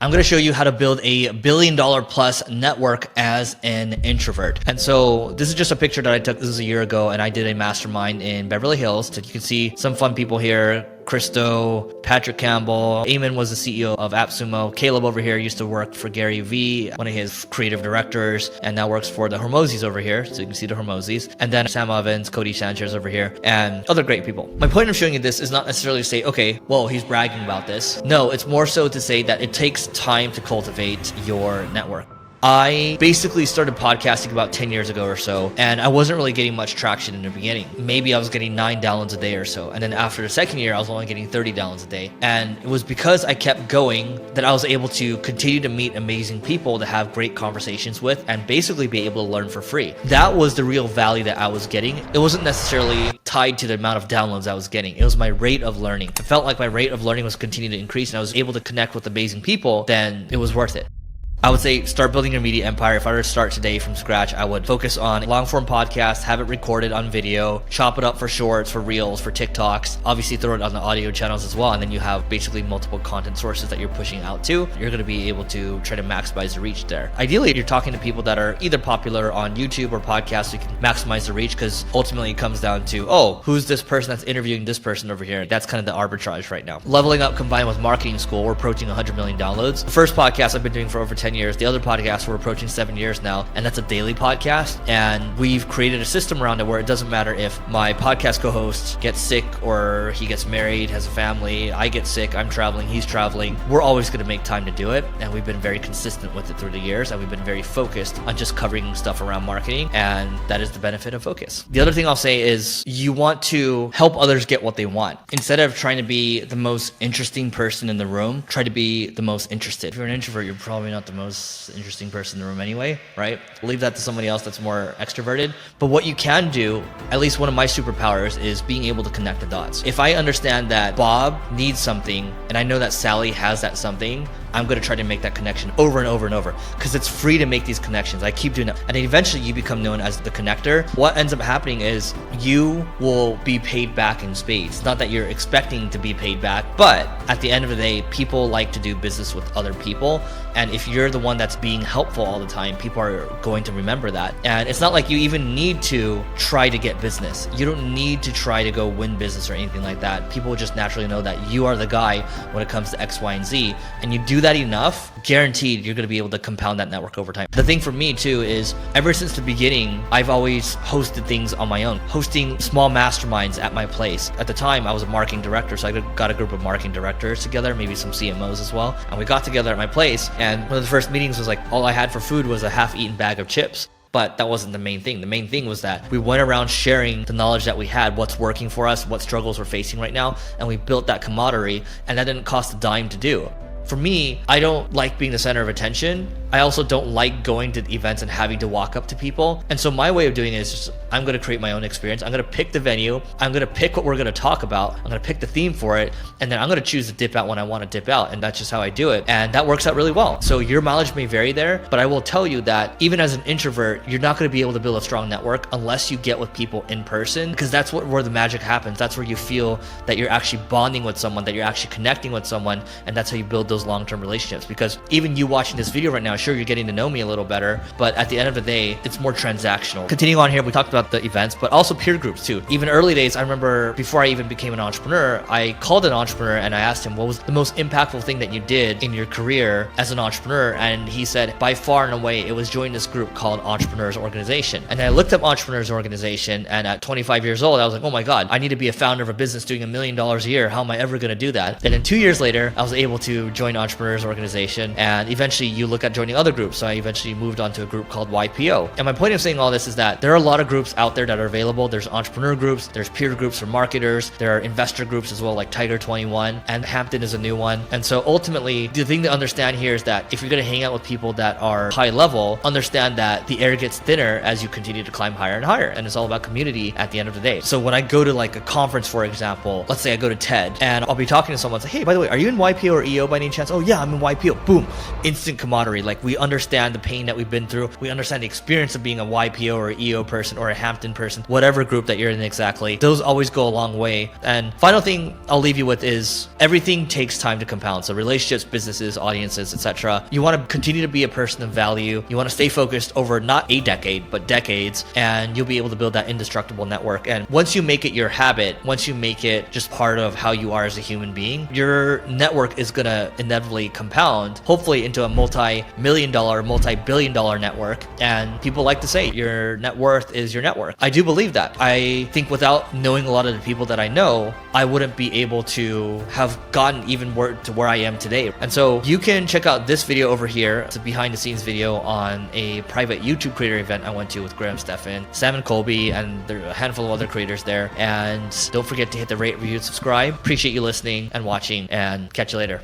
I'm going to show you how to build a $1 billion plus network as an introvert. And so this is just a picture that I took. This is a year ago, and I did a mastermind in Beverly Hills. So you can see some fun people here. Christo, Patrick Campbell, Eamon was the CEO of AppSumo. Caleb over here used to work for Gary Vee, one of his creative directors, and now works for the Hormozis over here. So you can see the Hormozis. And then Sam Evans, Cody Sanchez over here, and other great people. My point of showing you this is not necessarily to say, okay, well, he's bragging about this. No, it's more so to say that it takes time to cultivate your network. I basically started podcasting about 10 years ago or so, and I wasn't really getting much traction in the beginning. Maybe I was getting 9 downloads a day or so. And then after the second year, I was only getting 30 downloads a day. And it was because I kept going that I was able to continue to meet amazing people to have great conversations with and basically be able to learn for free. That was the real value that I was getting. It wasn't necessarily tied to the amount of downloads I was getting. It was my rate of learning. It felt like my rate of learning was continuing to increase and I was able to connect with amazing people, then it was worth it. I would say start building your media empire. If I were to start today from scratch, I would focus on long form podcasts, have it recorded on video, chop it up for shorts, for reels, for TikToks, obviously throw it on the audio channels as well. And then you have basically multiple content sources that you're pushing out to. You're going to be able to try to maximize the reach there. Ideally, you're talking to people that are either popular on YouTube or podcasts, so you can maximize the reach, because ultimately it comes down to, oh, who's this person that's interviewing this person over here? That's kind of the arbitrage right now. Leveling Up combined with Marketing School, we're approaching 100 million downloads. The first podcast I've been doing for over 10 years. The other podcast we're approaching 7 years now, and that's a daily podcast. And we've created a system around it where it doesn't matter if my podcast co-host gets sick or he gets married, has a family, I get sick, I'm traveling, he's traveling. We're always going to make time to do it. And we've been very consistent with it through the years. And we've been very focused on just covering stuff around marketing. And that is the benefit of focus. The other thing I'll say is you want to help others get what they want. Instead of trying to be the most interesting person in the room, try to be the most interested. If you're an introvert, you're probably not the most interesting person in the room anyway, right? Leave that to somebody else that's more extroverted. But what you can do, at least one of my superpowers, is being able to connect the dots. If I understand that Bob needs something and I know that Sally has that something, I'm going to try to make that connection over and over and over, because it's free to make these connections. I keep doing that. And then eventually you become known as the connector. What ends up happening is you will be paid back in spades. Not that you're expecting to be paid back, but at the end of the day, people like to do business with other people. And if you're the one that's being helpful all the time, people are going to remember that. And it's not like you even need to try to get business. You don't need to try to go win business or anything like that. People will just naturally know that you are the guy when it comes to X, Y, and Z. And you do that enough, guaranteed you're going to be able to compound that network over time. The thing for me too is, ever since the beginning, I've always hosted things on my own, hosting small masterminds at my place. At the time, I was a marketing director, so I got a group of marketing directors together, maybe some CMOs as well. And we got together at my place, and one of the first meetings was like, all I had for food was a half-eaten bag of chips. But that wasn't the main thing. The main thing was that we went around sharing the knowledge that we had, what's working for us, what struggles we're facing right now, and we built that camaraderie, and that didn't cost a dime to do. For me, I don't like being the center of attention. I also don't like going to events and having to walk up to people. And so my way of doing it is just, I'm going to create my own experience. I'm going to pick the venue. I'm going to pick what we're going to talk about. I'm going to pick the theme for it. And then I'm going to choose to dip out when I want to dip out. And that's just how I do it. And that works out really well. So your mileage may vary there, but I will tell you that even as an introvert, you're not going to be able to build a strong network unless you get with people in person, because that's where the magic happens. That's where you feel that you're actually bonding with someone, that you're actually connecting with someone. And that's how you build those long-term relationships. Because even you watching this video right now, sure, you're getting to know me a little better, but at the end of the day, it's more transactional. Continuing on here, we talked about the events, but also peer groups too. Even early days, I remember before I even became an entrepreneur, I called an entrepreneur and I asked him, what was the most impactful thing that you did in your career as an entrepreneur? And he said, by far and away, it was joining this group called Entrepreneurs Organization. And I looked up Entrepreneurs Organization, and at 25 years old, I was like, oh my God, I need to be a founder of a business doing $1 million a year. How am I ever going to do that? And then 2 years later, I was able to join Entrepreneurs Organization, and eventually you look at joining other groups. So I eventually moved on to a group called YPO. And my point of saying all this is that there are a lot of groups out there that are available. There's entrepreneur groups, there's peer groups for marketers, there are investor groups as well, like Tiger 21, and Hampton is a new one. And so ultimately, the thing to understand here is that if you're going to hang out with people that are high level, understand that the air gets thinner as you continue to climb higher and higher. And it's all about community at the end of the day. So when I go to like a conference, for example, let's say I go to TED, and I'll be talking to someone, say, hey, by the way, are you in YPO or EO by any chance? Oh yeah, I'm in YPO. Boom, instant camaraderie. Like Like, we understand the pain that we've been through. We understand the experience of being a YPO or EO person or a Hampton person, whatever group that you're in exactly. Those always go a long way. And final thing I'll leave you with is everything takes time to compound. So relationships, businesses, audiences, etc. You want to continue to be a person of value. You want to stay focused over not a decade, but decades, and you'll be able to build that indestructible network. And once you make it your habit, once you make it just part of how you are as a human being, your network is going to inevitably compound, hopefully into a multi-million dollar, multi-billion dollar network. And people like to say your net worth is your network. I do believe that. I think without knowing a lot of the people that I know, I wouldn't be able to have gotten even to where I am today. And so you can check out this video over here. It's a behind the scenes video on a private YouTube creator event I went to with Graham Stephan, Sam and Colby, and there are a handful of other creators there. And don't forget to hit the rate, review, subscribe. Appreciate you listening and watching, and catch you later.